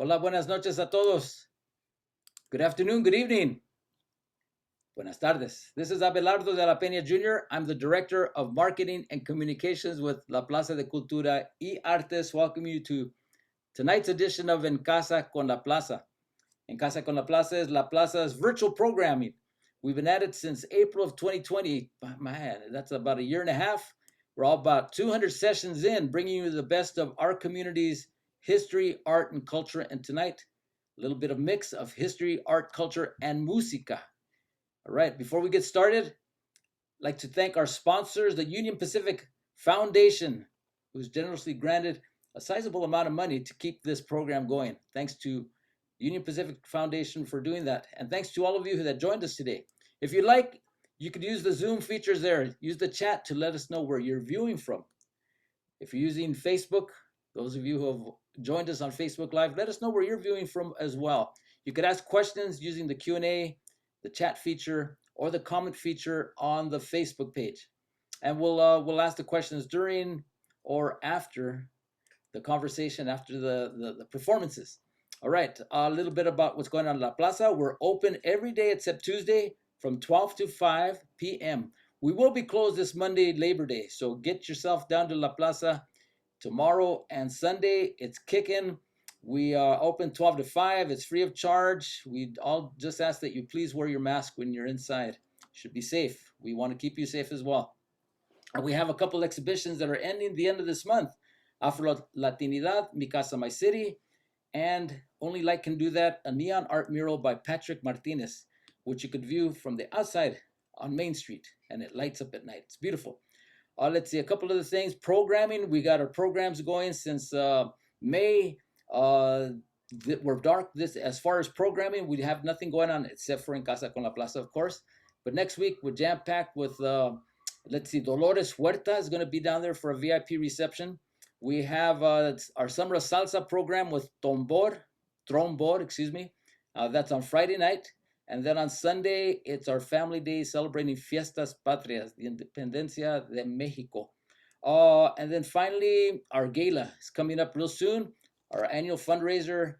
Hola, buenas noches a todos. Good afternoon, good evening. Buenas tardes. This is Abelardo de la Peña Jr. I'm the Director of Marketing and Communications with La Plaza de Cultura y Artes. Welcome you to tonight's edition of En Casa con la Plaza. En Casa con la Plaza is La Plaza's virtual programming. We've been at it since April of 2020. Man, that's about a year and a half. We're all about 200 sessions in, bringing you the best of our community's history, art, and culture. And tonight, a little bit of mix of history, art, culture, and música. All right, before we get started, I'd like to thank our sponsors, the Union Pacific Foundation, who's generously granted a sizable amount of money to keep this program going. Thanks to Union Pacific Foundation for doing that. And thanks to all of you that joined us today. If you like, you could use the Zoom features there. Use the chat to let us know where you're viewing from. If you're using Facebook, those of you who have joined us on Facebook Live, let us know where you're viewing from as well. You could ask questions using the Q&A, the chat feature, or the comment feature on the Facebook page. And we'll ask the questions during or after the conversation, after the performances. All right, a little bit about what's going on in La Plaza. We're open every day except Tuesday from 12 to 5 p.m. We will be closed this Monday, Labor Day, so get yourself down to La Plaza tomorrow and Sunday. It's kicking. We are open 12 to 5. It's free of charge. We all just ask that you please wear your mask when you're inside. You should be safe. We want to keep you safe as well. And we have a couple exhibitions that are ending the end of this month. Afro Latinidad, Mi Casa, My City, and Only Light Can Do That, a neon art mural by Patrick Martinez, which you could view from the outside on Main Street, and it lights up at night. It's beautiful. Let's see, a couple of the things. Programming, we got our programs going since May. We're dark this as far as programming. We have nothing going on except for En Casa con la Plaza, of course. But next week, we're jam-packed with, let's see, Dolores Huerta is going to be down there for a VIP reception. We have our Summer of Salsa program with Trombor, excuse me. That's on Friday night. And then on Sunday, it's our family day celebrating Fiestas Patrias, the Independencia de Mexico. And then finally, our gala is coming up real soon, our annual fundraiser.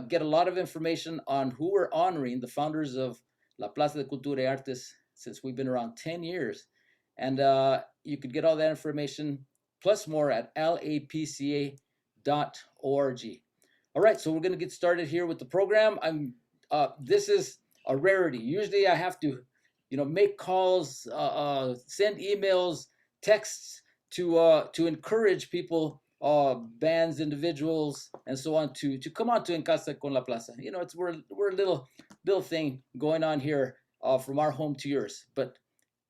Get a lot of information on who we're honoring, the founders of La Plaza de Cultura y Artes, since we've been around 10 years. And you could get all that information plus more at lapca.org. All right, so we're going to get started here with the program. This is a rarity. Usually I have to, make calls, send emails, texts to encourage people, bands, individuals, and so on to come on to En Casa con la Plaza. We're a little thing going on here from our home to yours. But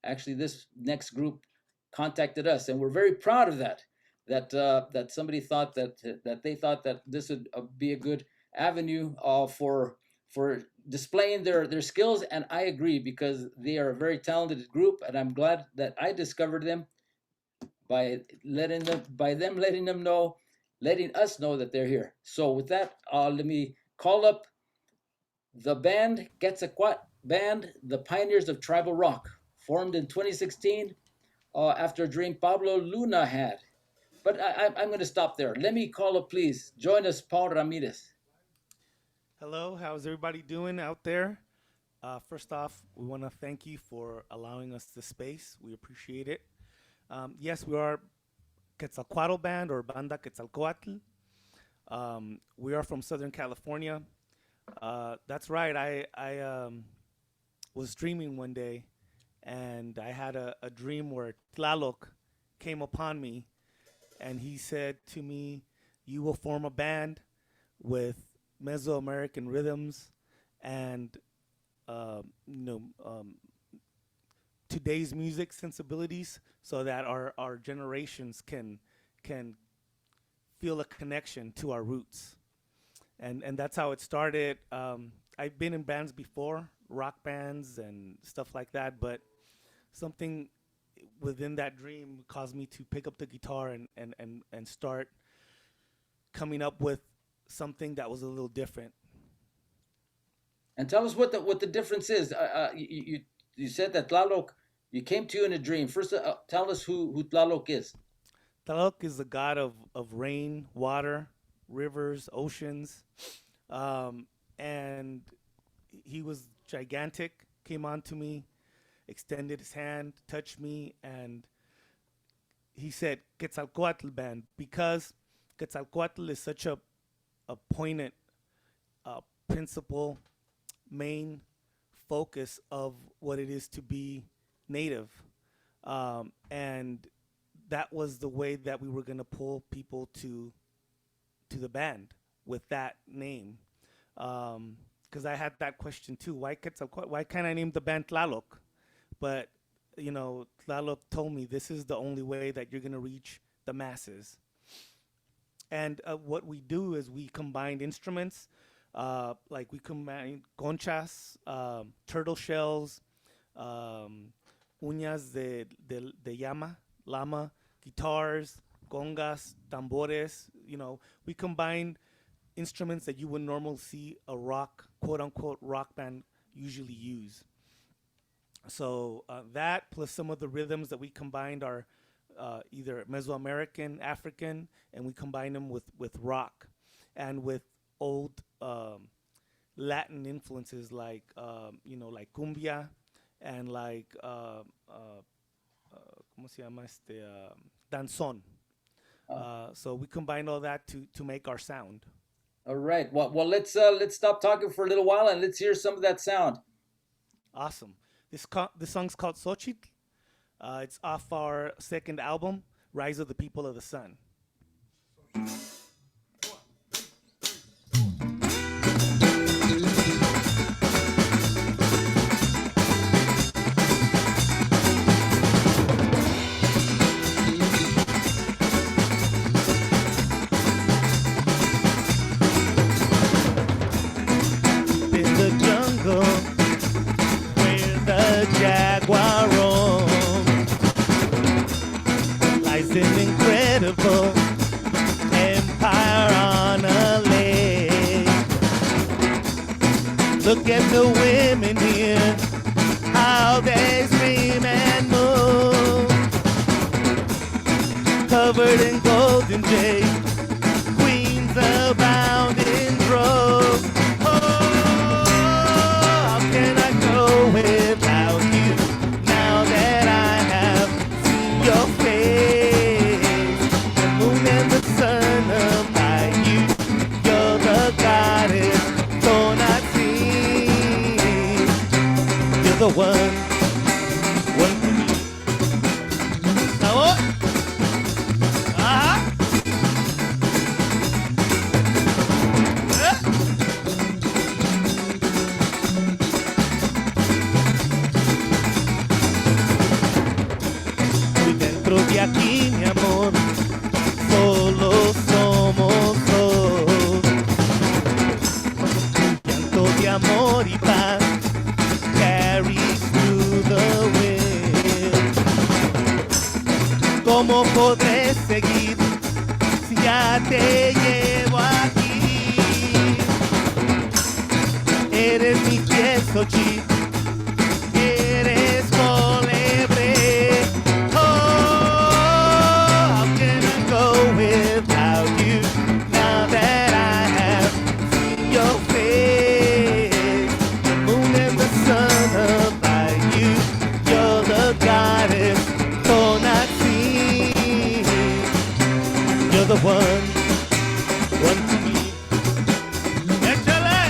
actually, this next group contacted us, and we're very proud of that. That somebody thought that they thought that this would be a good avenue for displaying their skills, and I agree because they are a very talented group, and I'm glad that I discovered them by letting us know that they're here. So with that, let me call up the band Quetzalcoatl Band, the pioneers of tribal rock, formed in 2016 after a dream Pablo Luna had. But I'm going to stop there. Let me call up, please. Join us, Paul Ramirez. Hello, how's everybody doing out there? First off, we want to thank you for allowing us this space. We appreciate it. Yes, we are Quetzalcoatl Band or Banda Quetzalcoatl. We are from Southern California. That's right. I was dreaming one day, and I had a dream where Tlaloc came upon me, and he said to me, "You will form a band with Mesoamerican rhythms and uh, you know today's music sensibilities, so that our generations can feel a connection to our roots." And that's how it started. I've been in bands before, rock bands and stuff like that, but something within that dream caused me to pick up the guitar and start coming up with something that was a little different. And tell us what the difference is. You said that Tlaloc, you came to you in a dream. First, tell us who Tlaloc is. Talok is the god of rain, water, rivers, oceans. And he was gigantic, came on to me, extended his hand, touched me, and he said, Quetzalcoatl Band, because Quetzalcoatl is such a poignant principle, main focus of what it is to be native. And that was the way that we were going to pull people to the band with that name. Because I had that question too. Why Quetzalcoatl? Why can't I name the band Tlaloc? But Tlaloc told me this is the only way that you're gonna reach the masses. And what we do is we combine instruments, like we combine conchas, turtle shells, uñas de llama, guitars, congas, tambores. We combine instruments that you would normally see a rock, quote unquote, rock band usually use. So that plus some of the rhythms that we combined are either Mesoamerican, African, and we combine them with rock and with old Latin influences like like cumbia and like ¿cómo se llama danzón. So we combine all that to make our sound. All right. Well, let's stop talking for a little while and let's hear some of that sound. Awesome. This song's called Sochi. It's off our second album, Rise of the People of the Sun. In the jungle where the jaguar roams lies an incredible empire on a lake. Look at the women here, how they scream and move, covered in golden jade, queens abound in droves. Without you, now that I have seen your face, the moon and the sun abide you. You're the goddess, don't I see? You're the one for me. Now what? De aquí, mi amor, solo somos dos. Llanto de amor y paz carries through the wind. ¿Cómo podré seguir si ya te llevo aquí? Eres mi piel, Sochi. Eres forever. Without you, now that I have seen your face, the moon and the sun abide you. You're the goddess, don't I see? You're the one for me. Échale.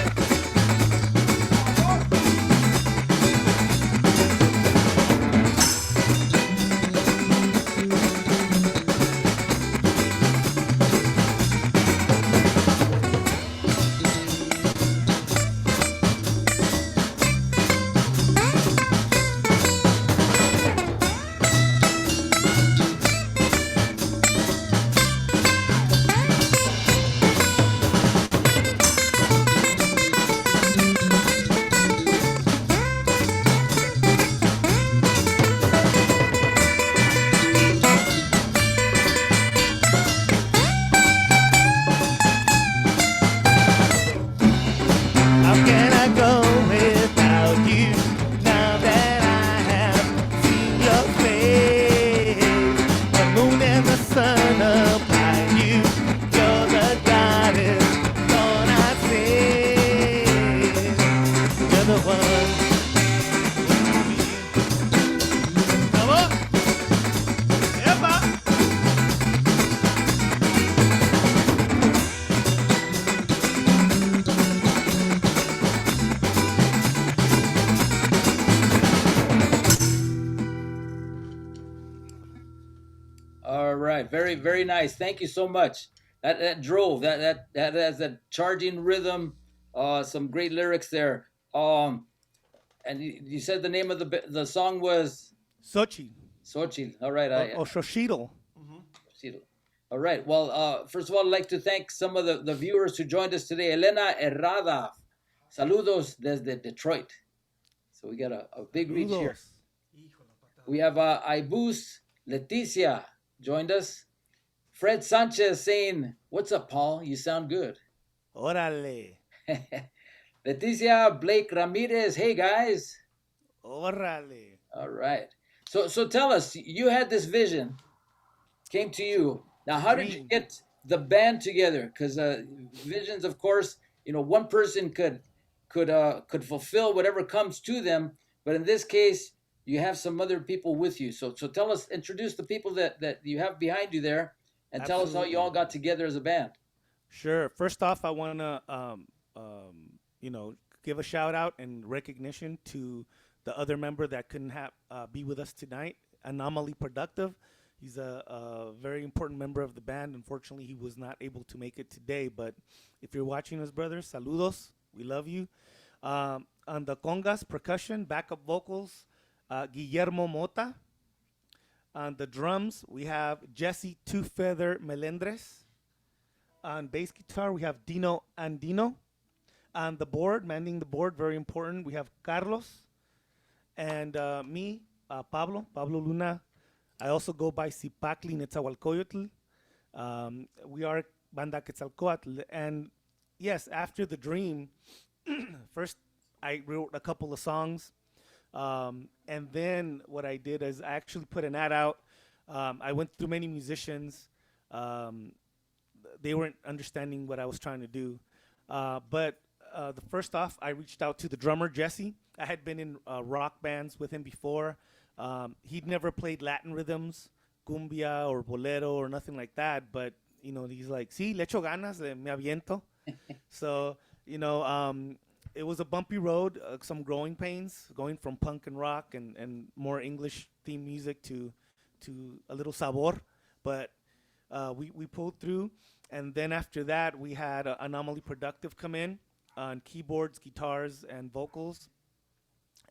All right, very very nice. Thank you so much. That drove that has a charging rhythm. Some great lyrics there. And you said the name of the song was Sochi Sochi. All right, I or Shoshito. see. All right. Well, first of all, I'd like to thank some of the viewers who joined us today. Elena Herrada, saludos desde Detroit. So we got a big reach here. Saludos. We have Ibus Leticia joined us. Fred Sanchez saying, "What's up, Paul? You sound good." Órale. Leticia Blake Ramirez, "Hey guys." Órale. All right. So tell us, you had this vision, came to you. Now, how did you Dream. get the band together? Because visions, of course, one person could fulfill whatever comes to them, but in this case, you have some other people with you. So tell us, introduce the people that you have behind you there, and tell us how you all got together as a band. Sure. First off, I want to, give a shout out and recognition to the other member that couldn't be with us tonight, Anomaly Productive. He's a very important member of the band. Unfortunately, he was not able to make it today. But if you're watching us, brothers, saludos. We love you. On the congas, percussion, backup vocals, Guillermo Mota. On the drums, we have Jesse Two Feather Melendres. On bass guitar, we have Dino Andino. On the board, manning the board, very important, we have Carlos. And me, Pablo Luna. I also go by Zipacli Netzahualcoyotl. We are Banda Quetzalcoatl. And yes, after the dream, first I wrote a couple of songs. And then what I did is I actually put an ad out. I went through many musicians. They weren't understanding what I was trying to do. But the first off, I reached out to the drummer, Jesse. I had been in rock bands with him before. He'd never played Latin rhythms, cumbia or bolero or nothing like that. But, he's like, sí, le echo ganas, me aviento. So, it was a bumpy road, some growing pains, going from punk and rock and more English theme music to a little sabor. But we pulled through. And then after that, we had Anomaly Productive come in on keyboards, guitars, and vocals.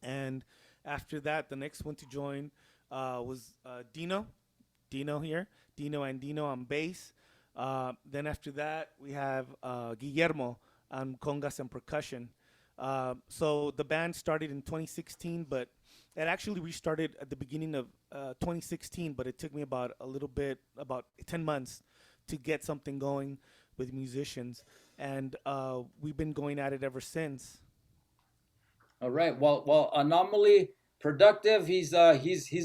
And after that, the next one to join was Dino here. Dino Andino on bass. Then after that, we have Guillermo on congas and percussion. So the band started in 2016, but it actually restarted at the beginning of 2016, but it took me about 10 months to get something going with musicians. And we've been going at it ever since. All right. Well, Anomaly Productive. He's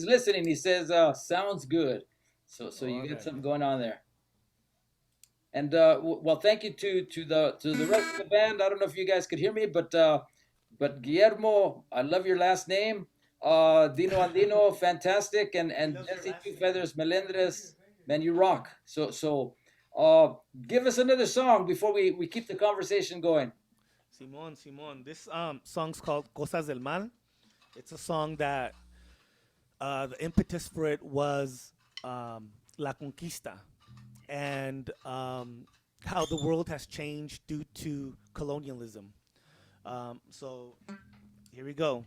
listening. He says, "Sounds good." So you got something going on there. And well, thank you to the rest of the band. I don't know if you guys could hear me, but Guillermo, I love your last name. Dino Andino, fantastic, and Jesse Two Feathers Melendres, man, you rock. So give us another song before we keep the conversation going. Simon. This song's called Kosa Zelman. It's a song that the impetus for it was La Conquista and how the world has changed due to colonialism. So here we go.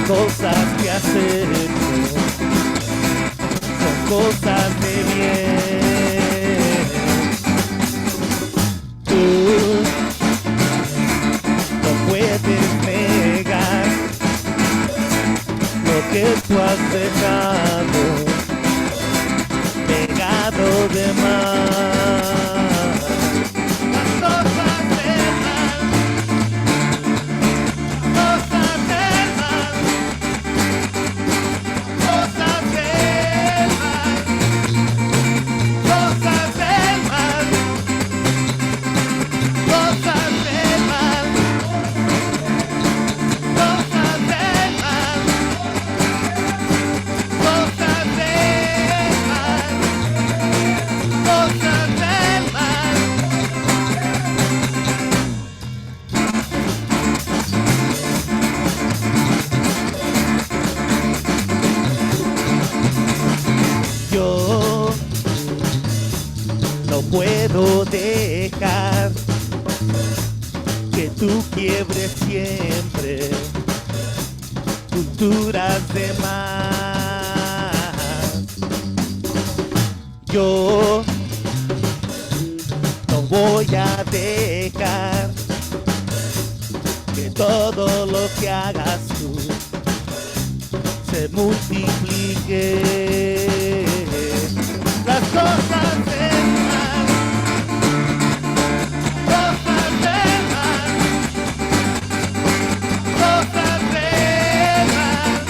Cosas que has hecho son cosas de bien. Tú no puedes negar lo que tú has dejado, pegado de más. Cosas del mar. puedo dejar que tú quiebres siempre culturas de más. Yo no voy a dejar que todo lo que hagas tú se multiplique. Las cosas del mal, cosas del mal, cosas del mal,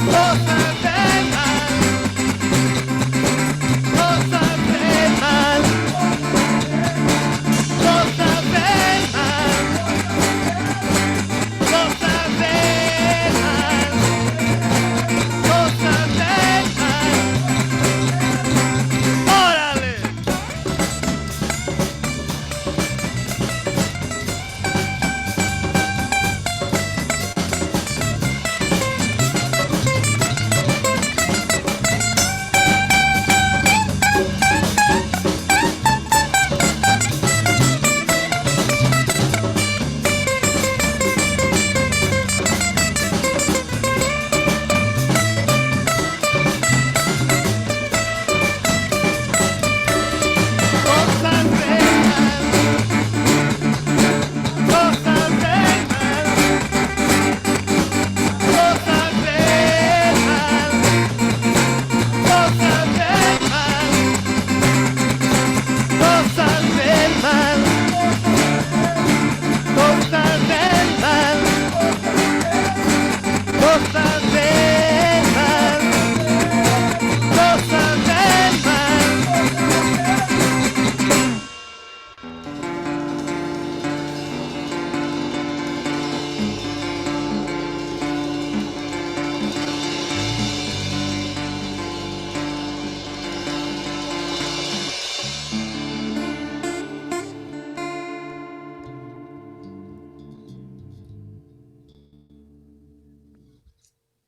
cosas del mal, cosas del mal, cosas del mal, cosas del mal, cosas del mal. ¡Órale! Cosas del mal, cosas del mal, cosas del mal, cosas del mal, cosas del mal, cosas del mal, cosas del mal, cosas del mal.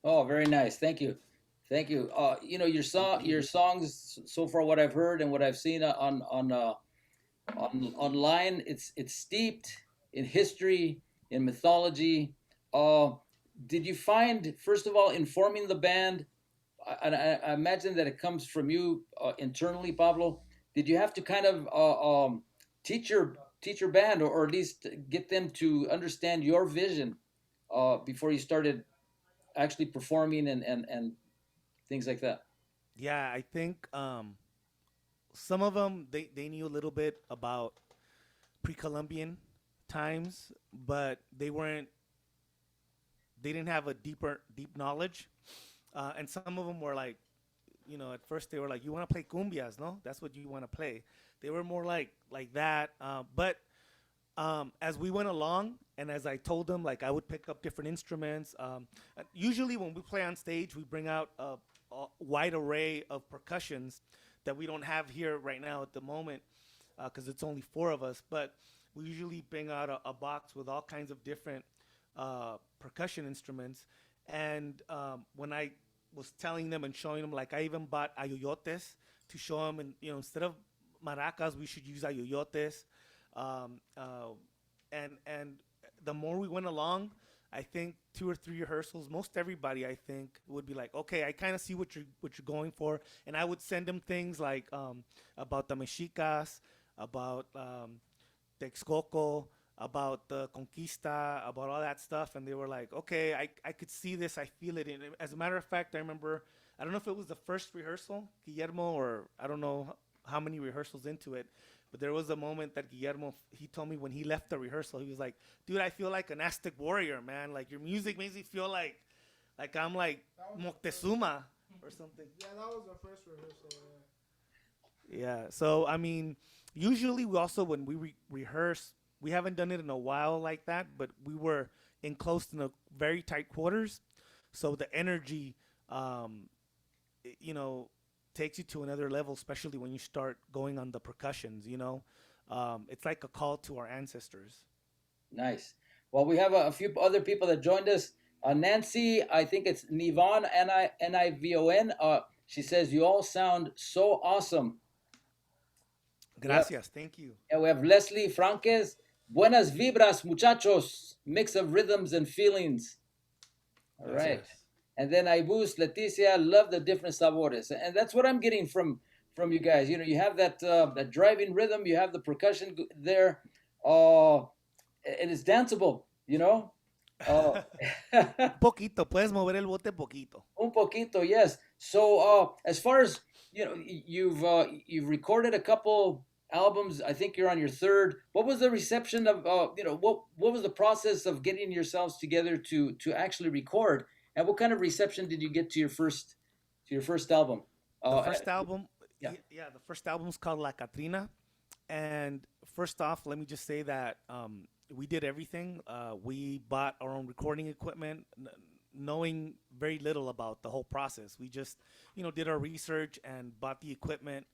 Oh, very nice. Thank you. Thank you. Your songs so far, what I've heard and what I've seen on online, it's steeped in history, in mythology. Uh, did you find, first of all, informing the band? I imagine that it comes from you internally, Pablo. Did you have to kind of teach your band, or at least get them to understand your vision before you started actually performing and things like that? Yeah, I think some of them they knew a little bit about pre-Columbian times, but they didn't have a deep knowledge. And some of them were like, at first they were like, "You want to play cumbias, no? That's what you want to play." They were more like that. But as we went along, and as I told them, like I would pick up different instruments. Usually, when we play on stage, we bring out a wide array of percussions that we don't have here right now at the moment, because it's only four of us. But we usually bring out a box with all kinds of different percussion instruments. And when I was telling them and showing them, like I even bought ayoyotes to show them, and instead of maracas, we should use ayoyotes. Um, uh, and the more we went along, I think two or three rehearsals, most everybody I think would be like, okay, I kind of see what you're going for, and I would send them things like about the Mexicas, about Texcoco, about the Conquista, about all that stuff, and they were like, okay, I could see this, I feel it. And as a matter of fact, I remember, I don't know if it was the first rehearsal, Guillermo, or I don't know how many rehearsals into it, but there was a moment that Guillermo, he told me when he left the rehearsal, he was like, dude, I feel like an Aztec warrior, man. Like your music makes me feel like I'm like Moctezuma or something. Yeah, that was the first rehearsal. Yeah. So I mean, usually we also when we rehearse, we haven't done it in a while like that, but we were enclosed in a very tight quarters, so the energy, um, you know, takes you to another level, especially when you start going on the percussions. It's like a call to our ancestors. Nice. Well, we have a few other people that joined us. Nancy, I think it's Nivon, Nivon. She says, "You all sound so awesome." We have, Gracias. Thank you. and we have Leslie Franquez. Buenas vibras, muchachos. Mix of rhythms and feelings. All right. Gracias. And then Ibus, Leticia, love the different sabores. And that's what I'm getting from you guys. You know, you have that driving rhythm, you have the percussion there. Uh and it's danceable, you know? Uh Un poquito. Puedes mover el bote poquito. Un poquito, yes. So, as far as you know, you've recorded a couple albums. I think you're on your third. What was the reception of what was the process of getting yourselves together to actually record, and what kind of reception did you get to your first album? The Uh, first album, yeah. yeah, the first album is called La Catrina. And first off, let me just say that we did everything. We bought our own recording equipment, knowing very little about the whole process. We just, did our research and bought the equipment.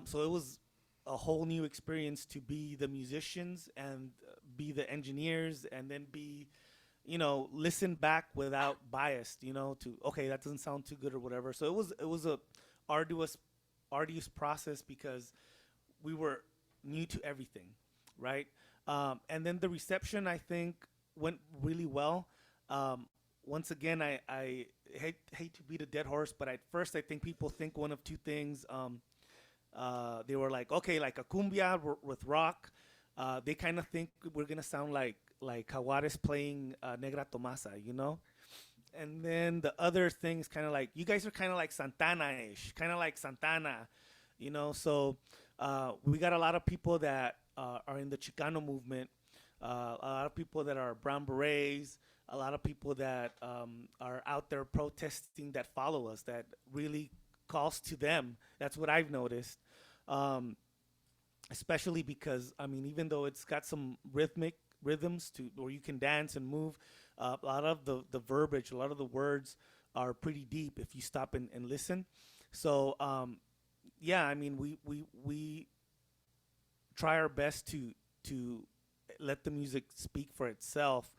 So it was a whole new experience to be the musicians and be the engineers, and then be, listen back without bias. To okay, that doesn't sound too good or whatever. So it was a arduous arduous process because we were new to everything, right? And then the reception, I think, went really well. Um, Once again, I hate to beat a dead horse, but at first I think people think one of two things. They were like, okay, like a cumbia with rock. They kind of think we're gonna sound like Jaguares playing Negra Tomasa. And then the other thing is kind of like, you guys are kind of like Santana-ish, kind of like Santana, So we got a lot of people that are in the Chicano movement, a lot of people that are brown berets, a lot of people that are out there protesting, that follow us, that really calls to them. That's what I've noticed. Um, Especially because, I mean, even though it's got some rhythmic rhythms to where you can dance and move, a lot of the verbiage, a lot of the words are pretty deep if you stop and listen. So yeah, I mean, we try our best to let the music speak for itself.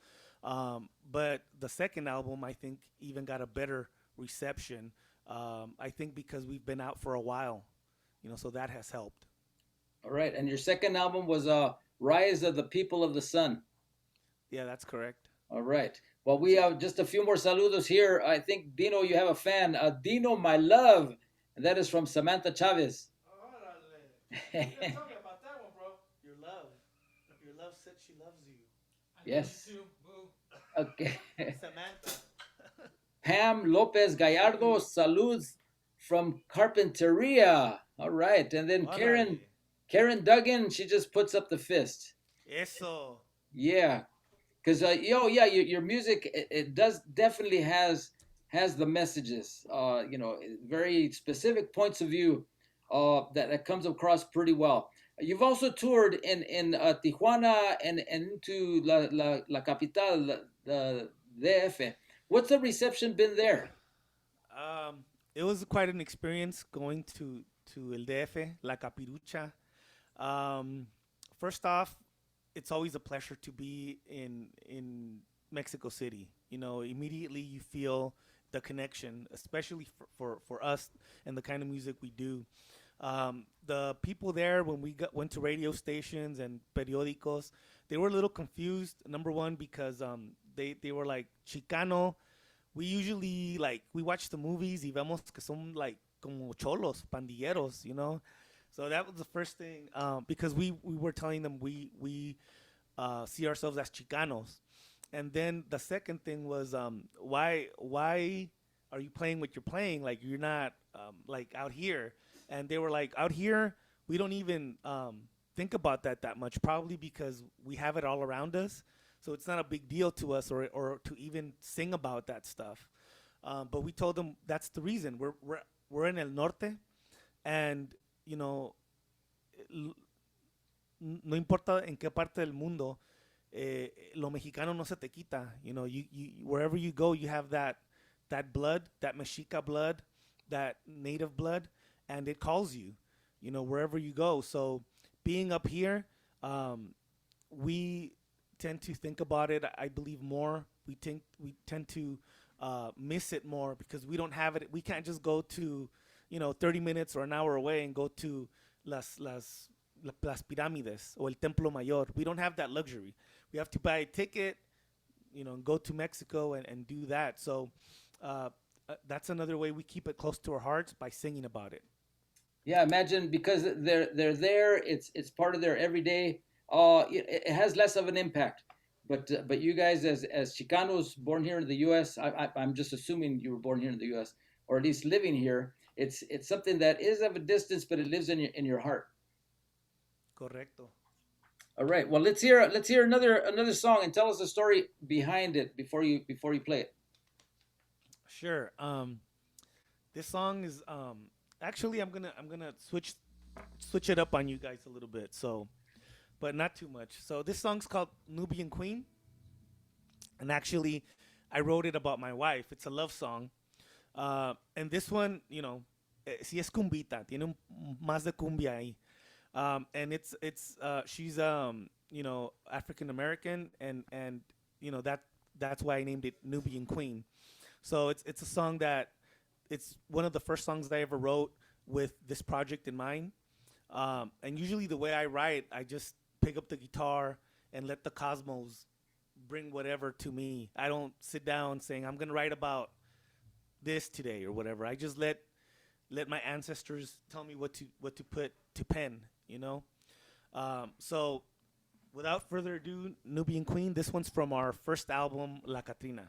But the second album, I think, even got a better reception. I think because we've been out for a while, so that has helped. All right. And your second album was Rise of the People of the Sun. Yeah, that's correct. All right. Well, we have just a few more saludos here. I think, Dino, you have a fan. Dino, my love. And that is from Samantha Chavez. You didn't tell me about that one, bro. Your love. Your love said she loves you. Yes. Too, boo. Okay. Samantha. Pam Lopez Gallardo, saludos from Carpinteria. All right. And then Karen Órale. Karen Duggan, she just puts up the fist. Eso. Yeah. Because yeah, your music, it does definitely has the messages, very specific points of view, that comes across pretty well. You've also toured in Tijuana and into la capital, the DF. What's the reception been there? Um, it was quite an experience going to El DF, La Capirucha. Um, First off, it's always a pleasure to be in Mexico City. Immediately you feel the connection, especially for us and the kind of music we do. The people there, when went to radio stations and periodicos, they were a little confused. Number one, because they were like Chicano. We usually, like, we watch the movies y vemos que son like como cholos, pandilleros. So that was the first thing, because we were telling them we see ourselves as Chicanos. And then the second thing was, why are you playing what you're playing? Like, you're not like out here. And they were like, out here we don't even think about that much, probably because we have it all around us. So it's not a big deal to us, or to even sing about that stuff. But we told them that's the reason we're in El Norte, and you know no importa en qué parte del mundo, lo mexicano no se te quita. You wherever you go, you have that blood, that Mexica blood, that native blood, and it calls you. Wherever you go. So being up here, we tend to think about it, I believe, more. We tend to miss it more because we don't have it. We can't just go to 30 minutes or an hour away and go to las las pirámides o el Templo Mayor. We don't have that luxury. We have to buy a ticket, and go to Mexico and do that. So uh, that's another way we keep it close to our hearts by singing about it. Yeah, imagine because they're there. It's part of their everyday. It has less of an impact. But you guys as Chicanos born here in the U.S., I'm just assuming you were born here in the U.S. or at least living here. It's something that is of a distance, but it lives in your heart. Correcto. All right. Well, let's hear another song and tell us the story behind it before you play it. Sure. This song is actually I'm gonna switch it up on you guys a little bit. So, but not too much. So this song's called Nubian Queen, and actually, I wrote it about my wife. It's a love song, and this one, si es cumbita, tiene más de cumbia ahí. And it's she's African American, and that's why I named it Nubian Queen. So it's a song that it's one of the first songs that I ever wrote with this project in mind. And usually the way I write, I just pick up the guitar and let the cosmos bring whatever to me. I don't sit down saying I'm gonna write about this today or whatever. I just let my ancestors tell me what to put to pen. So without further ado, Nubian Queen. This one's from our first album, La Catrina.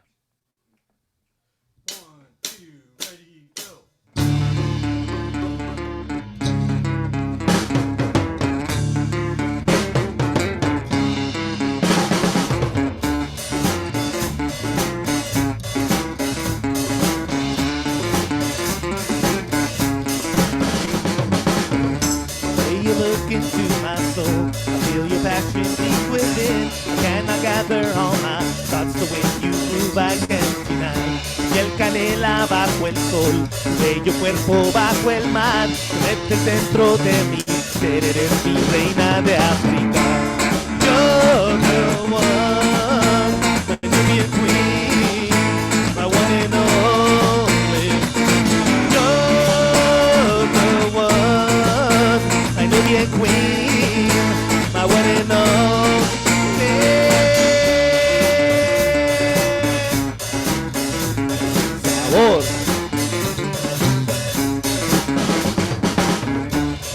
One, two, ready, go. Way you look into my soul, I feel your passion deep within. I cannot gather all my thoughts the way you move, I can't deny. Piel canela bajo el sol, tu bello cuerpo bajo el mar, te metes dentro de mí, eres mi reina de África. You're the one, my Nubian queen, my one and only. You're the one, my Nubian queen, my one and only. Sabor.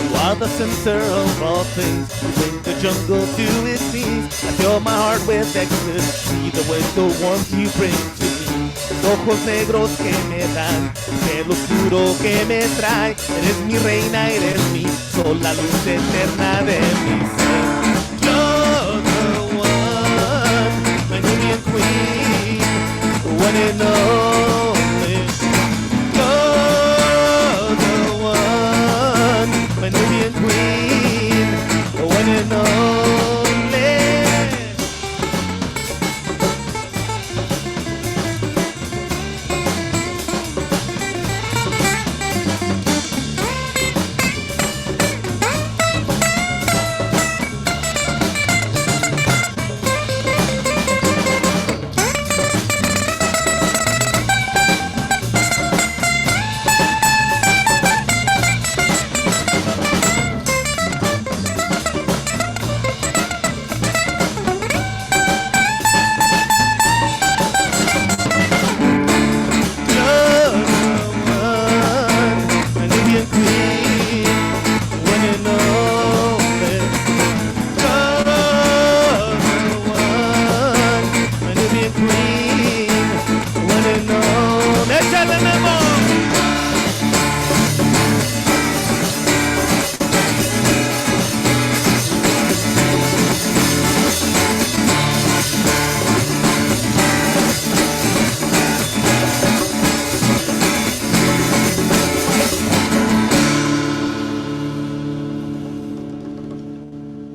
You are the center of all things. You bring the jungle to its knees. I fill my heart with ecstasy, the way the warmth you bring to me. Los ojos negros que me dan, el oscuro que me trae. Eres mi reina, eres mi sol, la luz eterna de mi ser. You're the one, my Nubian queen, the one and only. You're the one, my Nubian queen, the one and only.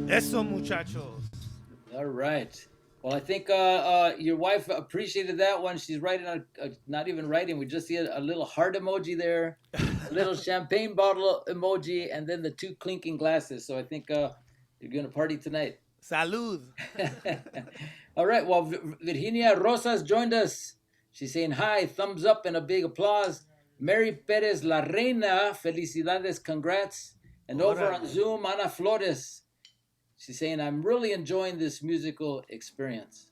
Eso, muchachos. All right. Well, I think your wife appreciated that one. She's writing not even writing. We just see a little heart emoji there, a little champagne bottle emoji, and then the two clinking glasses. So I think you're going to party tonight. Salud. All right. Well, Virginia Rosas joined us. She's saying hi, thumbs up, and a big applause. Mary Perez La Reina, felicidades, congrats. And over on Órale. Zoom, Ana Flores, she's saying, I'm really enjoying this musical experience.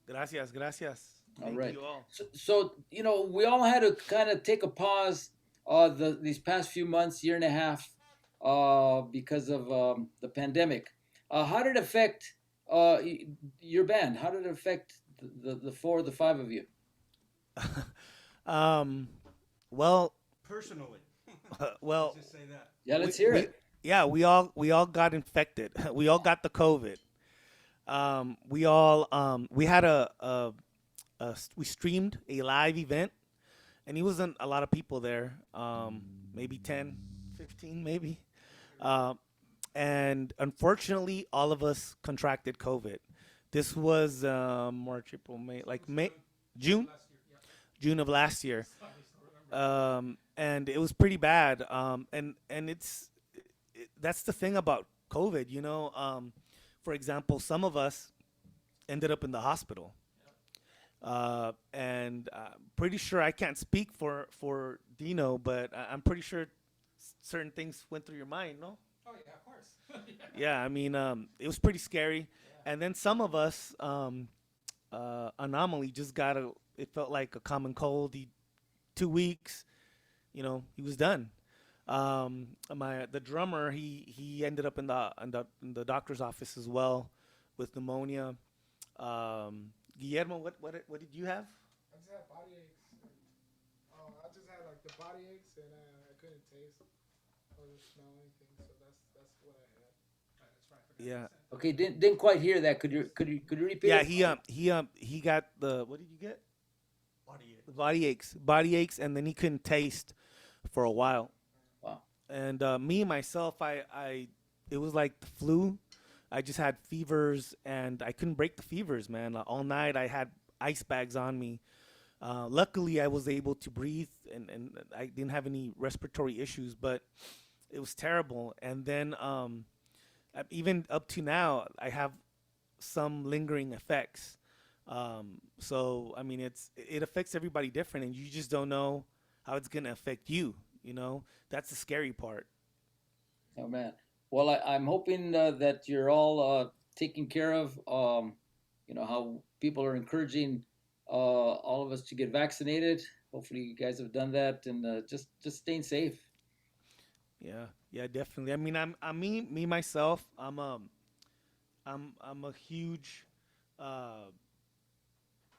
Gracias, gracias. All Thank right. you all. So we all had to kind of take a pause these past few months, year and a half, because of the pandemic. How did it affect your band? How did it affect the four, the five of you? um, well, Personally. well, Let's just say that. Yeah, we let's hear we it. yeah, we all got infected. We all got the COVID. We had we streamed a live event, and it wasn't a lot of people there. Maybe 10, 15, maybe. Um, and unfortunately, all of us contracted COVID. This was March, April, May, like May, June, Last year. Yeah. June of last year. Sorry, I don't remember. And it was pretty bad. And that's the thing about COVID. For example, some of us ended up in the hospital, and pretty sure I can't speak for Dino, but I'm pretty sure certain things went through your mind. No. Oh yeah, of course. Yeah, I mean, it was pretty scary. Yeah. And then some of us, anomaly, just got a. It felt like a common cold. 2 weeks, he was done. The drummer, he ended up in the doctor's office as well, with pneumonia. Guillermo, what did you have? I just had body aches. And, I just had like the body aches, and I couldn't taste or smell anything. So that's what I had. Right, that's right. Yeah, Okay, didn't quite hear that. Could you repeat yeah. it? He got the, what did you get? Body ache. The body aches, and then he couldn't taste for a while. Wow. And me myself, I it was like the flu. I just had fevers, and I couldn't break the fevers, man. All night I had ice bags on me. Luckily, I was able to breathe, and I didn't have any respiratory issues, but it was terrible. And then even up to now, I have some lingering effects. So I mean, it affects everybody different, and you just don't know how it's gonna affect you. That's the scary part. Oh man. Well, I'm hoping that you're all taken care of. How people are encouraging all of us to get vaccinated. Hopefully, you guys have done that, and just staying safe. Yeah, yeah, definitely. I mean, me myself. I'm a huge, uh,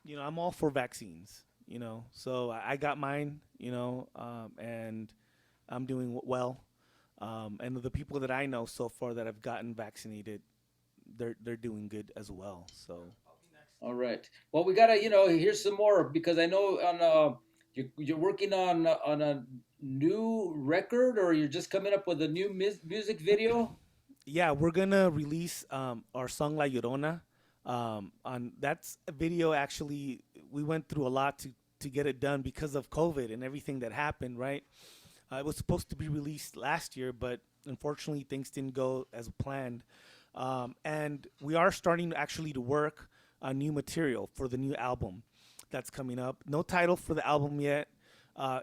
I'm all for vaccines. So I got mine. And I'm doing well. And the people that I know so far that have gotten vaccinated, they're doing good as well. So All right. Well, we gotta, here's some more because I know on you're working on a new record, or you're just coming up with a new music video. yeah, we're gonna release our song La Llorona. On that's a video. Actually, we went through a lot to get it done because of COVID and everything that happened. Right, it was supposed to be released last year, but unfortunately things didn't go as planned. And we are starting actually to work on new material for the new album that's coming up. No title for the album yet.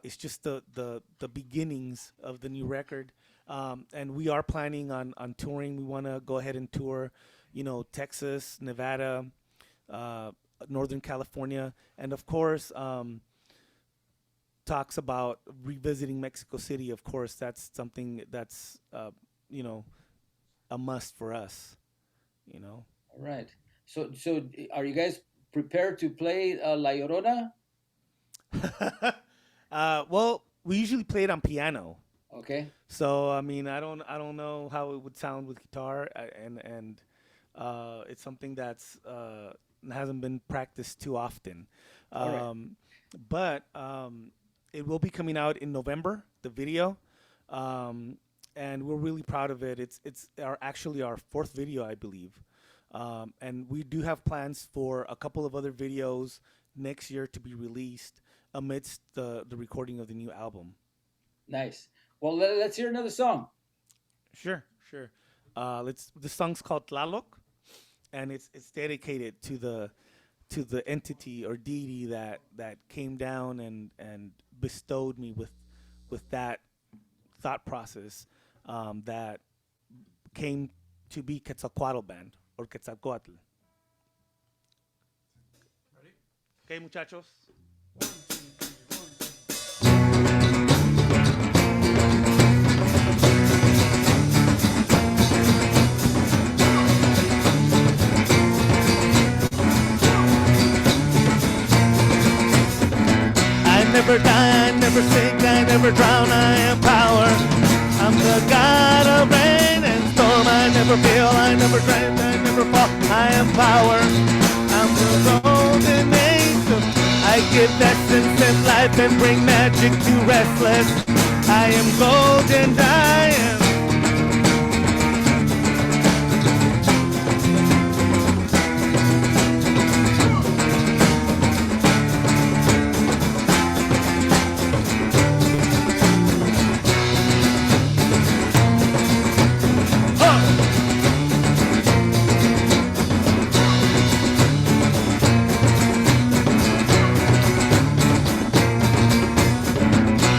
It's just the beginnings of the new record. And we are planning on touring. We want to go ahead and tour, Texas, Nevada, uh, Northern California, and of course, talks about revisiting Mexico City. Of course, that's something that's you know a must for us. You know. All right. So are you guys prepared to play La Llorona? Well, we usually play it on piano. Okay. So I mean, I don't know how it would sound with guitar, and it's something that's hasn't been practiced too often. All right. But it will be coming out in November. The video, um, and we're really proud of it. It's actually our fourth video, I believe, and we do have plans for a couple of other videos next year to be released amidst the recording of the new album. Nice. Well, let's hear another song. Sure, sure. Let's. The song's called Tlaloc, and it's dedicated to the entity or deity that came down and bestowed me with that thought process. that came to be Quetzalcoatl Band or Quetzalcoatl. Ready? Okay, muchachos. 1, 2, 3, 1, 2. I never die, I never sink, I never drown, I am power. I'm the god of rain and storm, I never feel, I never dread, I never fall, I am power. I'm the golden angel, I give essence and life and bring magic to restless. I am golden, I am.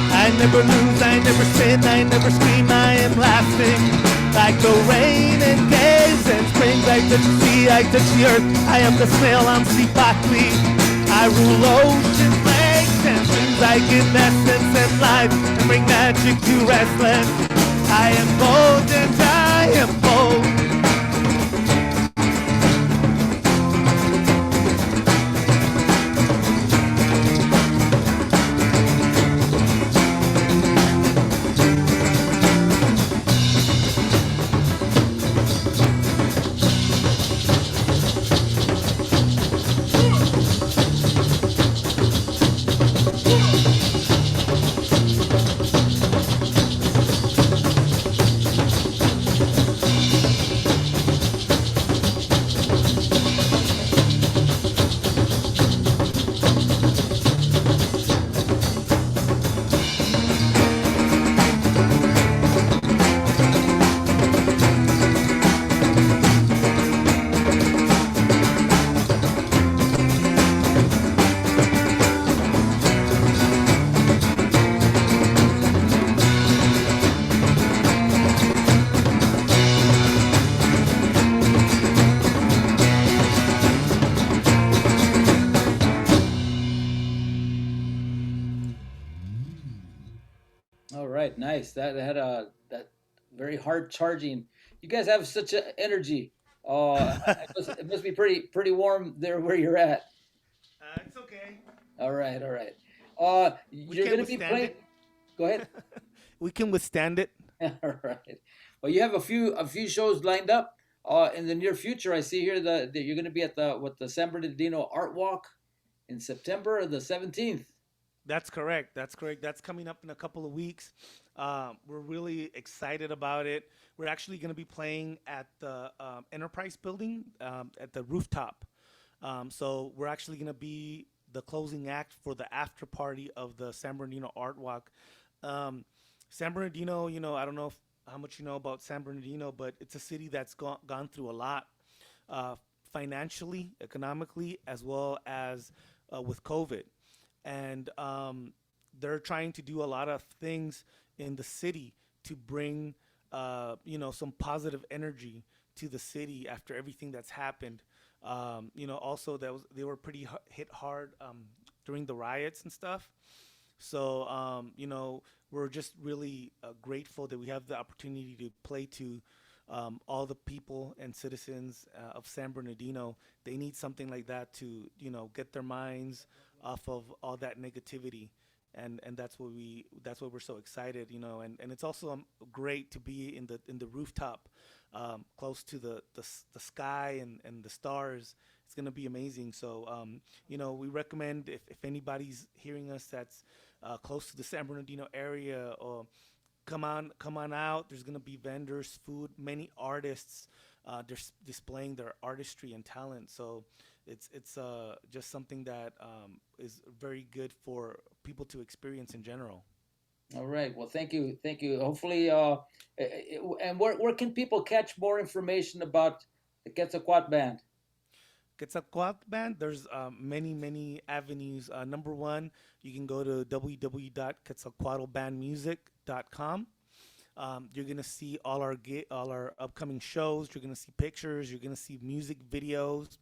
I never lose, I never sin, I never scream, I am lasting. Like the rain and caves and springs, I touch the sea, I touch the earth. I am the snail, I'm Sipakli. I rule oceans, lakes and streams. I give essence and life and bring magic to restless. I am bold and I am bold. All right, nice. That had a that very hard charging. You guys have such a energy. It must be pretty warm there where you're at. It's okay. All right, all right. We You're can gonna be withstand playing. it. Go ahead. We can withstand it. All right. Well, you have a few shows lined up. In the near future, I see here that you're gonna be at the San Bernardino Art Walk in September the 17th. That's correct. That's correct. That's coming up in a couple of weeks. We're really excited about it. We're actually going to be playing at the Enterprise building at the rooftop. So we're actually going to be the closing act for the after party of the San Bernardino Art Walk. Um, San Bernardino, I don't know how much you know about San Bernardino, but it's a city that's gone through a lot uh, financially, economically, as well as with COVID. And they're trying to do a lot of things in the city to bring some positive energy to the city after everything that's happened. Also they were pretty hit hard during the riots and stuff. So we're just really grateful that we have the opportunity to play to all the people and citizens of San Bernardino. They need something like that to get their minds off of all that negativity. And that's why we're so excited, and it's also great to be in the rooftop, close to the sky and the stars. It's gonna be amazing. So we recommend if anybody's hearing us that's close to the San Bernardino area, or come on out. There's gonna be vendors, food, many artists. They're displaying their artistry and talent. So it's just something that is very good for people to experience in general. All right. Well, thank you. Hopefully, and where can people catch more information about the Quetzalcoatl Band? Quetzalcoatl Band, there's many avenues. Number one, you can go to www.quetzalcoatlbandmusic.com. You're gonna see all our upcoming shows. You're gonna see pictures. You're gonna see music videos.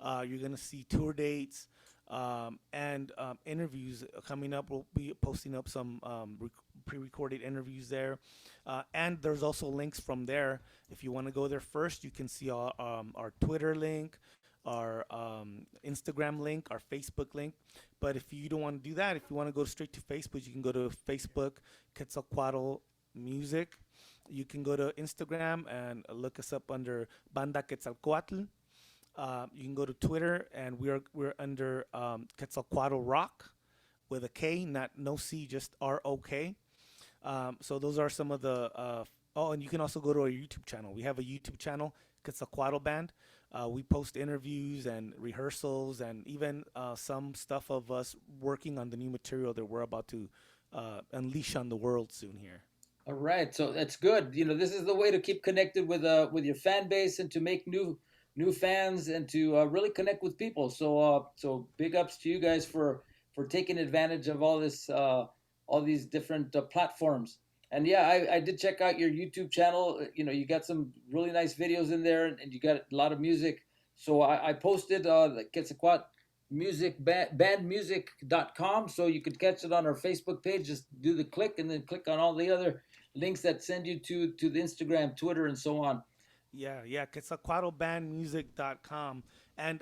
You're gonna see tour dates and interviews coming up. We'll be posting up some pre-recorded interviews there, and there's also links from there. If you want to go there first, you can see our Twitter link, our Instagram link, our Facebook link. But if you don't want to do that, if you want to go straight to Facebook, you can go to Facebook Quetzalcoatl Music. You can go to Instagram and look us up under Banda Quetzalcoatl. You can go to Twitter, and we're under Quetzalcoatl Rock with a K, not no C, just ROK. So those are some of the. Oh, and you can also go to our YouTube channel. We have a YouTube channel, Quetzalcoatl Band. We post interviews and rehearsals, and even some stuff of us working on the new material that we're about to unleash on the world soon here. All right, so that's good. This is the way to keep connected with your fan base and to make new fans and to really connect with people. So big ups to you guys for taking advantage of all these different platforms. And yeah, I did check out your YouTube channel. You got some really nice videos in there, and you got a lot of music. So I posted the Quetzalcoatl music bandmusic.com, so you could catch it on our Facebook page. Just do the click and then click on all the other links that send you to the Instagram, Twitter, and so on. Yeah, Quetzalcoatlbandmusic.com. And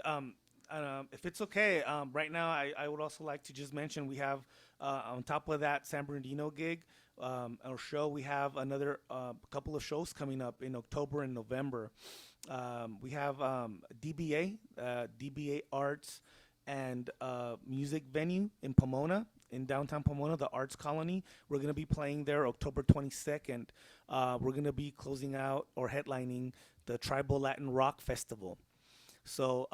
if it's okay, right now I would also like to just mention we have on top of that San Bernardino gig, our show, we have another couple of shows coming up in October and November. We have DBA Arts and Music Venue in Pomona, in downtown Pomona, the Arts Colony. We're going to be playing there October 22nd. We're going to be closing out or headlining the Tribal Latin Rock Festival. So,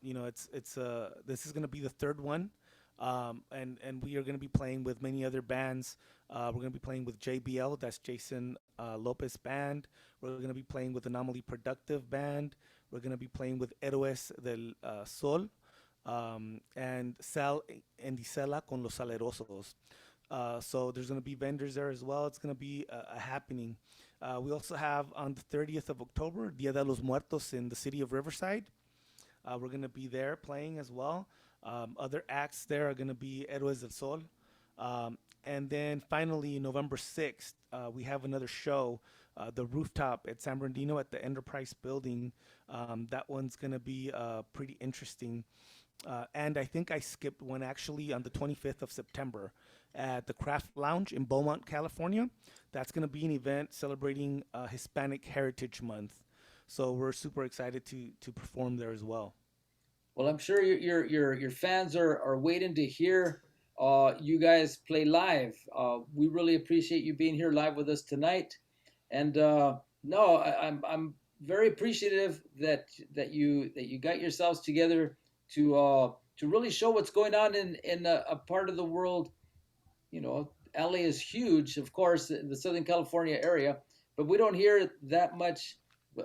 this is going to be the third one. And we are going to be playing with many other bands. We're going to be playing with JBL, that's Jason Lopez Band. We're going to be playing with Anomaly Productive Band. We're going to be playing with Héroes del Sol, and Sal Endicela con los Salerosos. So there's going to be vendors there as well. It's going to be a happening. We also have on the 30th of October, Dia de los Muertos in the city of Riverside. We're going to be there playing as well. Other acts there are going to be Héroes del Sol. And then finally, November 6th, we have another show, the rooftop at San Bernardino at the Enterprise Building. That one's going to be pretty interesting. And I think I skipped one actually on the 25th of September at the Craft Lounge in Beaumont, California. That's going to be an event celebrating Hispanic Heritage Month. So we're super excited to perform there as well. Well, I'm sure your fans are waiting to hear you guys play live. We really appreciate you being here live with us tonight. And no, I'm very appreciative that you got yourselves together to really show what's going on in a part of the world. LA is huge, of course, in the Southern California area, but we don't hear that much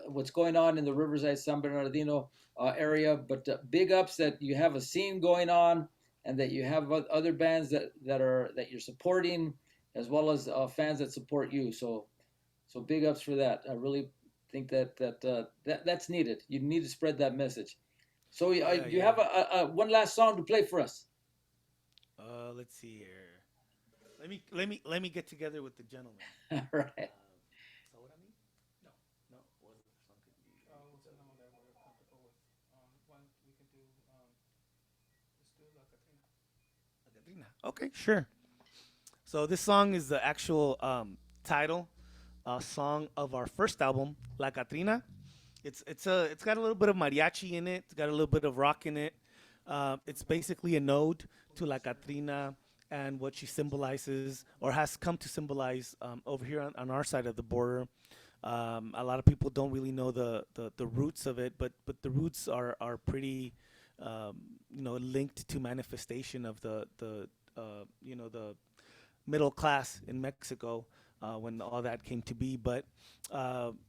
what's going on in the Riverside, San Bernardino area. But big ups that you have a scene going on, and that you have other bands that you're supporting, as well as fans that support you. So big ups for that. I really think that's needed. You need to spread that message. So you have a one last song to play for us. Let's see here. Let me get together with the gentleman. All right. Ahora mí? No. No. What other song could be? What's another one that we're comfortable with? One we can do. Let's do La Catrina. Catrina. Okay, sure. So this song is the actual title song of our first album, La Catrina. It's got a little bit of mariachi in it. It's got a little bit of rock in it. It's basically an ode to La Catrina and what she symbolizes or has come to symbolize over here on our side of the border. A lot of people don't really know the roots of it, but the roots are pretty linked to manifestation of the middle class in Mexico when all that came to be. But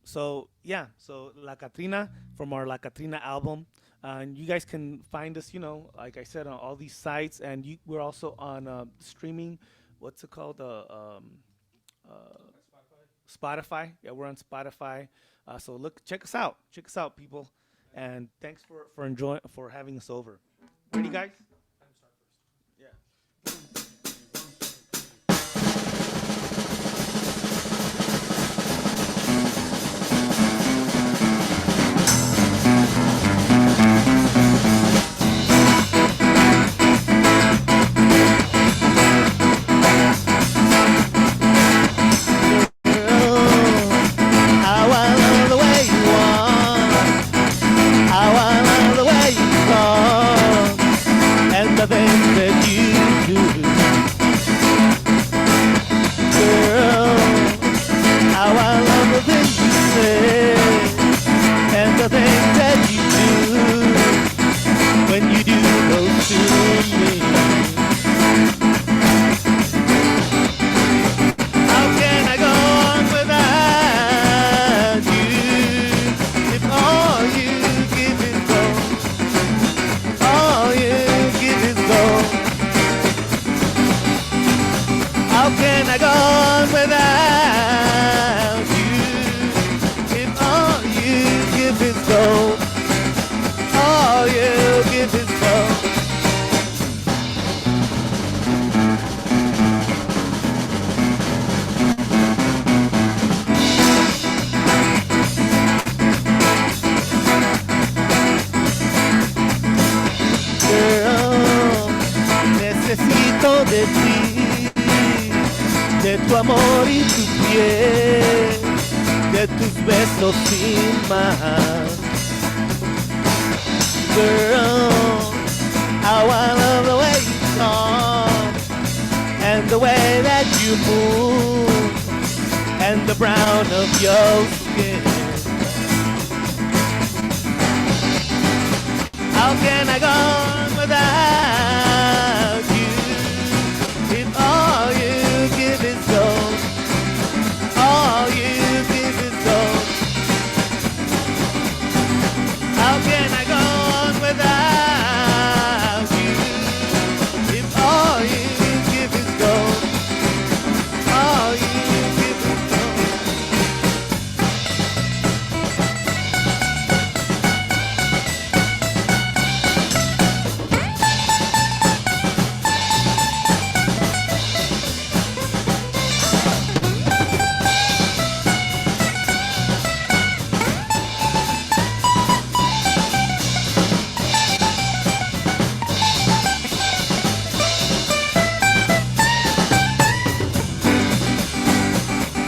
so La Catrina from our La Catrina album. And you guys can find us, like I said, on all these sites. And we're also on streaming. What's it called? Spotify. Spotify. Yeah, we're on Spotify. So check us out. Check us out, people. And thanks for having us over. Ready, guys? How I love the way you walk, how I love the way you talk, and the things that you do. Girl, how I love the things you say, and the things that you do, when you do those to me. How can I go on without you? If all you give is gold, all you give is gold. How can I go on without you? If all you give is gold, all you give is gold. Girl, necesito de ti, de tu amor y tu piel, de tus besos sin más. Girl, how I love the way you talk, and the way that you move, and the brown of your skin. How can I go on without you? If all you give is gold, all you give is gold. How can I go on without you? If all you give is gold, all you give is gold.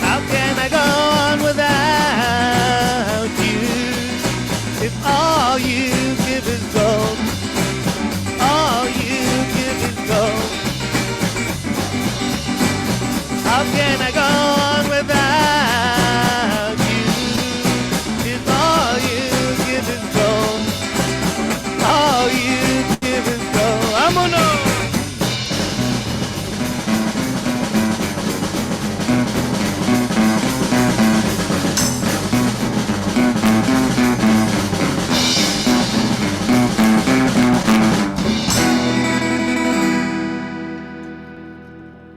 How can I go on without you? If all you give is gold, all you give is gold. How can I go on without you? If all you give is gold, all you give is gold. Vámonos.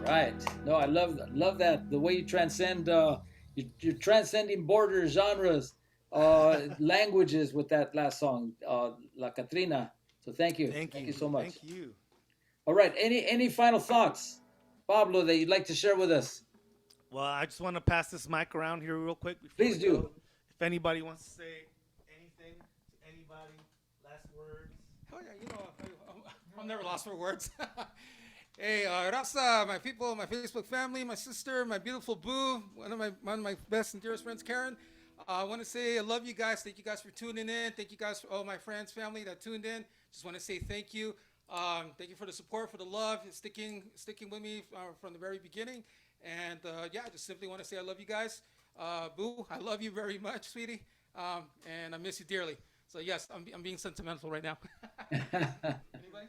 Right. No, I love that. The way you transcend, you're transcending borders, genres, languages with that last song, La Catrina. So thank you. Thank Thank you. you so much. Thank you. All right. Any final thoughts, Pablo, that you'd like to share with us? Well, I just want to pass this mic around here real quick before Please we do. go. If anybody wants to say anything to anybody, last words. Hell yeah, you know, I'm never lost for words. Hey, Rasa, my people, my Facebook family, my sister, my beautiful boo, one of my best and dearest friends, Karen. I want to say I love you guys. Thank you guys for tuning in. Thank you guys for all my friends, family that tuned in. Just want to say thank you. Thank you for the support, for the love, and sticking with me from the very beginning. And yeah, I just simply want to say I love you guys. Boo, I love you very much, sweetie, and I miss you dearly. So yes, I'm being sentimental right now. Anybody?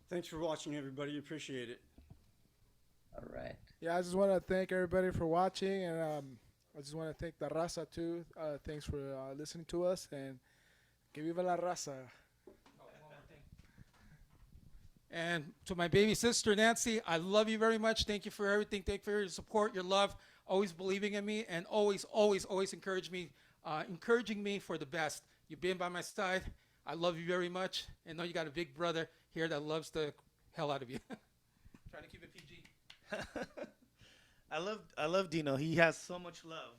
Thanks for watching, everybody. Appreciate it. All right. Yeah, I just want to thank everybody for watching, and I just want to thank the Raza too. Thanks for listening to us, and que viva la Raza. Oh, one more thing. And to my baby sister, Nancy, I love you very much. Thank you for everything. Thank you for your support, your love, always believing in me, and always encouraging me for the best. You've been by my side. I love you very much. And know you got a big brother here that loves the hell out of you. Trying to keep it PG. I love Dino. He has so much love.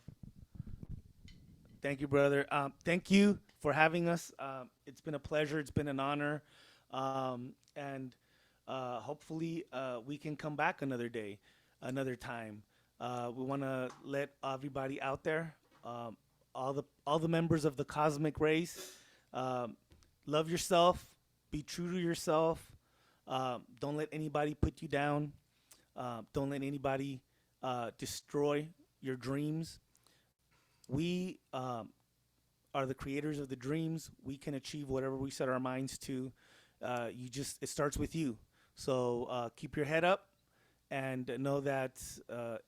Thank you, brother. Thank you for having us. It's been a pleasure. It's been an honor. And hopefully we can come back another day, another time. We want to let everybody out there, all the members of the cosmic race, love yourself, be true to yourself. Don't let anybody put you down. Don't let anybody destroy your dreams. We are the creators of the dreams. We can achieve whatever we set our minds to. It starts with you. So keep your head up and know that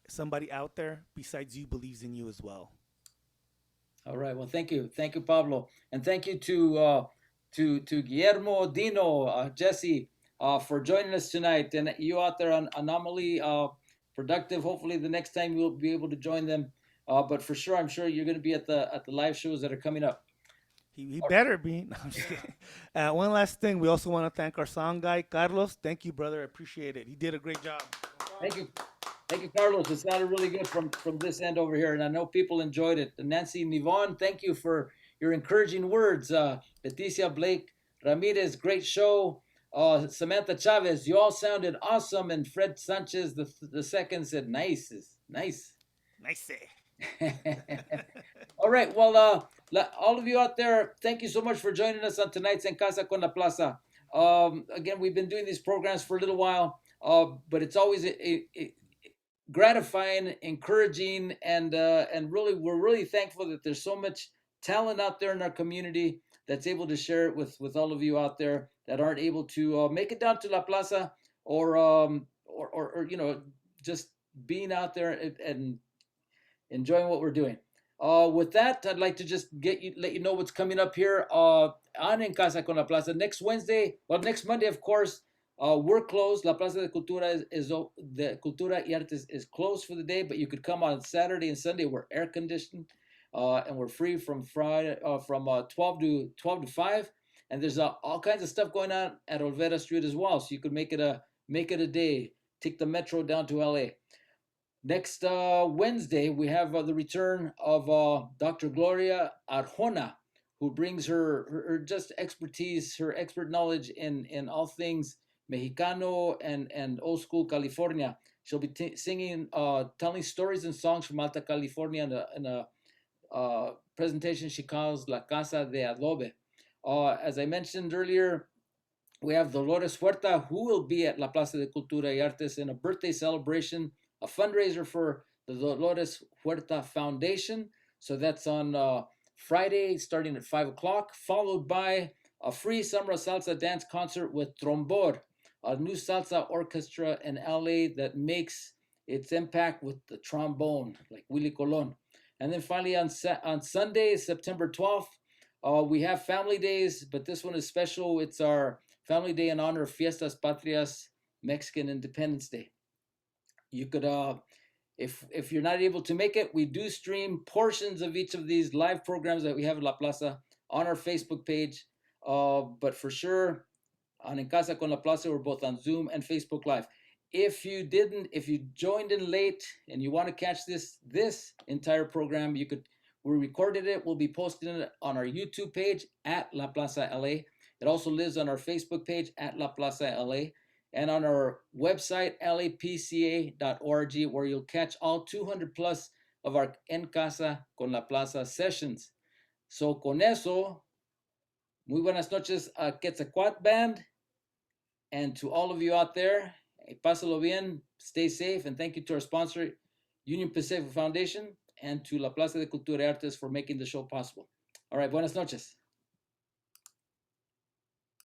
somebody out there besides you believes in you as well. All right. Well, thank you, Pablo, and thank you to Guillermo, Dino, Jesse, for joining us tonight, and you out there on Anomaly, productive. Hopefully, the next time you'll be able to join them. But for sure, I'm sure you're going to be at the live shows that are coming up. He better be. No, I'm just kidding. One last thing, we also want to thank our sound guy, Carlos. Thank you, brother. I appreciate it. He did a great job. Thank you, Carlos. It sounded really good from this end over here, and I know people enjoyed it. And Nancy and Yvonne, thank you for your encouraging words. Leticia, Blake, Ramirez, great show. Samantha Chavez, you all sounded awesome. And Fred Sanchez, the second, said, nice. Nice. All right. Well, all of you out there, thank you so much for joining us on tonight's En Casa con la Plaza. Again, we've been doing these programs for a little while, but it's always a gratifying, encouraging, and really, we're really thankful that there's so much talent out there in our community that's able to share it with all of you out there that aren't able to make it down to La Plaza or just being out there and enjoying what we're doing. With that, I'd like to just let you know what's coming up here on En Casa con la Plaza. Next Monday, of course, we're closed. La Plaza de Cultura the Cultura y Artes is closed for the day, but you could come on Saturday and Sunday. We're air conditioned, and we're free from Friday from 12 to 5. And there's all kinds of stuff going on at Olvera Street as well, so you could make it a day. Take the metro down to LA. Next Wednesday, we have the return of Dr. Gloria Arjona, who brings her just expertise, her expert knowledge in all things Mexicano and old school California. She'll be singing, telling stories and songs from Alta California in a presentation she calls La Casa de Adobe. As I mentioned earlier, we have Dolores Huerta, who will be at La Plaza de Cultura y Artes in a birthday celebration, a fundraiser for the Dolores Huerta Foundation. So that's on Friday, starting at 5 o'clock, followed by a free summer salsa dance concert with Trombor, a new salsa orchestra in LA that makes its impact with the trombone, like Willie Colon. And then finally on Sunday, September 12th, we have family days, but this one is special. It's our family day in honor of Fiestas Patrias, Mexican Independence Day. You could, if you're not able to make it, we do stream portions of each of these live programs that we have at La Plaza on our Facebook page. But for sure, on En Casa con La Plaza, we're both on Zoom and Facebook Live. If you joined in late and you want to catch this entire program, we recorded it. We'll be posting it on our YouTube page at La Plaza LA. It also lives on our Facebook page at La Plaza LA. And on our website, lapca.org, where you'll catch all 200 plus of our En Casa con la Plaza sessions. So con eso, muy buenas noches a Quetzalcoatl Band, and to all of you out there, pásalo bien, stay safe, and thank you to our sponsor, Union Pacific Foundation, and to La Plaza de Cultura y Artes for making the show possible. All right, buenas noches.